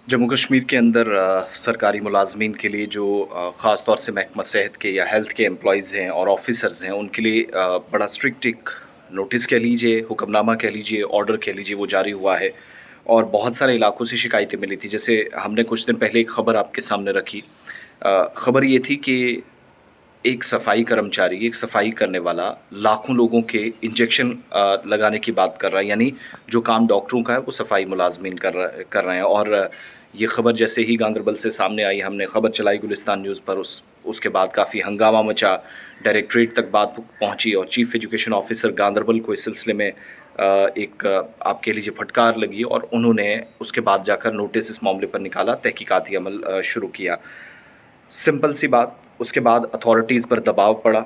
जम्मू कश्मीर के अंदर सरकारी मुलाजमीन के लिए जो ख़ास तौर से महकमा सेहत के या हेल्थ के एम्प्लॉयज़ हैं और ऑफिसर्स हैं उनके लिए बड़ा स्ट्रिक्ट एक नोटिस कह लीजिए, हुक्मनामा कह लीजिए, ऑर्डर कह लीजिए वो जारी हुआ है। और बहुत सारे इलाकों से शिकायतें मिली थी। जैसे हमने कुछ दिन पहले एक ख़बर आपके सामने रखी। ख़बर ये थी कि एक सफाई कर्मचारी, एक सफाई करने वाला लाखों लोगों के इंजेक्शन लगाने की बात कर रहा है। यानी जो काम डॉक्टरों का है वो सफाई मुलाज़मीन कर रहे हैं। और ये ख़बर जैसे ही गांदरबल से सामने आई, हमने ख़बर चलाई गुलिस्तान न्यूज़ पर। उसके बाद काफ़ी हंगामा मचा, डायरेक्टरेट तक बात पहुंची और चीफ़ एजुकेशन ऑफिसर गांदरबल को इस सिलसिले में एक आप कह लीजिए फटकार लगी और उन्होंने उसके बाद जाकर नोटिस इस मामले पर निकाला, तहकीकाती अमल शुरू किया। सिंपल सी बात, उसके बाद अथॉरिटीज़ पर दबाव पड़ा,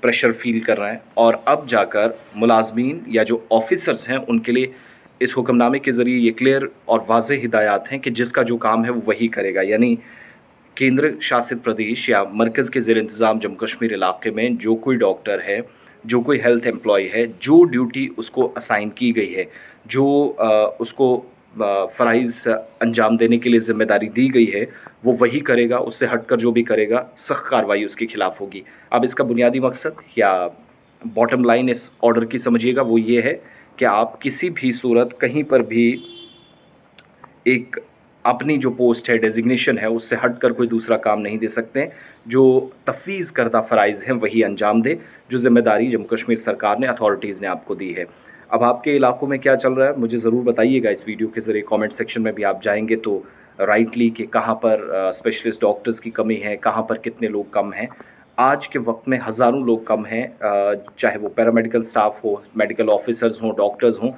प्रेशर फ़ील कर रहे हैं और अब जाकर मुलाज़मीन या जो ऑफ़िसर्स हैं उनके लिए इस हुक्मनामे के ज़रिए ये क्लियर और वाज़ेह हिदायत हैं कि जिसका जो काम है वो वही करेगा। यानी केंद्र शासित प्रदेश या मरकज़ के ज़ेर इंतज़ाम जम्मू कश्मीर इलाके में जो कोई डॉक्टर है, जो कोई हेल्थ एम्प्लॉयी है, जो ड्यूटी उसको असाइन की गई है, जो उसको फ़राइज़ अंजाम देने के लिए ज़िम्मेदारी दी गई है, वो वही करेगा। उससे हटकर जो भी करेगा, सख्त कार्रवाई उसके खिलाफ़ होगी। अब इसका बुनियादी मकसद या बॉटम लाइन इस ऑर्डर की समझिएगा वो ये है कि आप किसी भी सूरत कहीं पर भी एक अपनी जो पोस्ट है, डेज़िग्नेशन है, उससे हटकर कोई दूसरा काम नहीं दे सकते हैं। जो तफ़वीज़ करदा फ़राइज़ हैं वही अंजाम दें, जो ज़िम्मेदारी जम्मू कश्मीर सरकार ने, अथॉरिटीज़ ने आपको दी है। अब आपके इलाकों में क्या चल रहा है मुझे ज़रूर बताइएगा इस वीडियो के ज़रिए। कमेंट सेक्शन में भी आप जाएँगे तो राइटली कि कहाँ पर स्पेशलिस्ट डॉक्टर्स की कमी है, कहाँ पर कितने लोग कम हैं। आज के वक़्त में हज़ारों लोग कम हैं, चाहे वो पैरामेडिकल स्टाफ़ हो, मेडिकल ऑफ़िसर्स हों, डॉक्टर्स हों।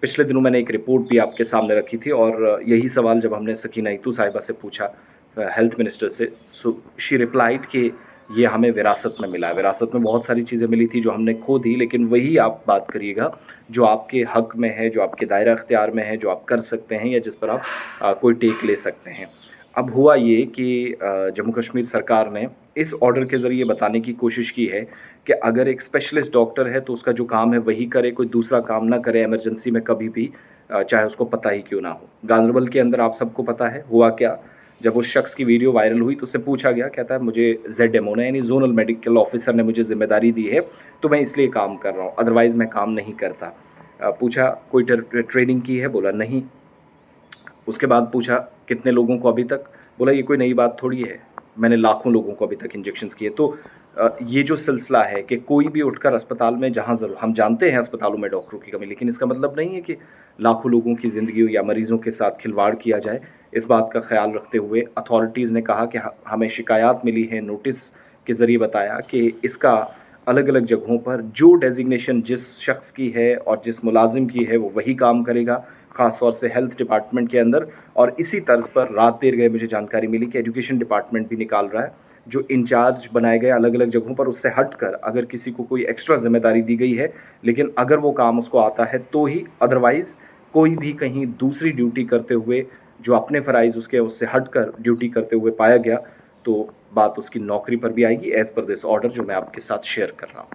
पिछले दिनों मैंने एक रिपोर्ट भी आपके सामने रखी थी और यही सवाल जब हमने सकीना इतू साहिबा से पूछा, हेल्थ मिनिस्टर से, सो शी रिप्लाइड कि ये हमें विरासत में मिला है। विरासत में बहुत सारी चीज़ें मिली थी जो हमने खो दी, लेकिन वही आप बात करिएगा जो आपके हक़ में है, जो आपके दायरा इख्तियार में है, जो आप कर सकते हैं या जिस पर आप कोई टेक ले सकते हैं। अब हुआ ये कि जम्मू कश्मीर सरकार ने इस ऑर्डर के ज़रिए बताने की कोशिश की है कि अगर एक स्पेशलिस्ट डॉक्टर है तो उसका जो काम है वही करे, कोई दूसरा काम ना करे इमरजेंसी में कभी भी, चाहे उसको पता ही क्यों ना हो। गांदरबल के अंदर आप सबको पता है हुआ क्या, जब उस शख्स की वीडियो वायरल हुई तो उससे पूछा गया, कहता है मुझे ZMO ने यानी ज़ोनल मेडिकल ऑफिसर ने मुझे ज़िम्मेदारी दी है तो मैं इसलिए काम कर रहा हूँ, अदरवाइज़ मैं काम नहीं करता। पूछा कोई ट्रेनिंग की है, बोला नहीं। उसके बाद पूछा कितने लोगों को अभी तक, बोला ये कोई नई बात थोड़ी है, मैंने लाखों लोगों को अभी तक इंजेक्शंस किए। तो ये जो सिलसिला है कि कोई भी उठकर अस्पताल में, जहाँ ज़रूर हम जानते हैं अस्पतालों में डॉक्टरों की कमी, लेकिन इसका मतलब नहीं है कि लाखों लोगों की ज़िंदगी या मरीज़ों के साथ खिलवाड़ किया जाए। इस बात का ख्याल रखते हुए अथॉरिटीज़ ने कहा कि हमें शिकायत मिली है, नोटिस के ज़रिए बताया कि इसका अलग अलग जगहों पर जो डेजिग्नेशन जिस शख्स की है और जिस मुलाजिम की है वो वही काम करेगा, ख़ास तौर से हेल्थ डिपार्टमेंट के अंदर। और इसी तर्ज पर रात देर गए मुझे जानकारी मिली कि एजुकेशन डिपार्टमेंट भी निकाल रहा है, जो इंचार्ज बनाए गए अलग अलग जगहों पर उससे हटकर अगर किसी को कोई एक्स्ट्रा जिम्मेदारी दी गई है, लेकिन अगर वो काम उसको आता है तो ही, अदरवाइज़ कोई भी कहीं दूसरी ड्यूटी करते हुए जो अपने फ़राइज़ उसके उससे हटकर ड्यूटी करते हुए पाया गया तो बात उसकी नौकरी पर भी आएगी, एज़ पर दिस ऑर्डर जो मैं आपके साथ शेयर कर रहा हूँ।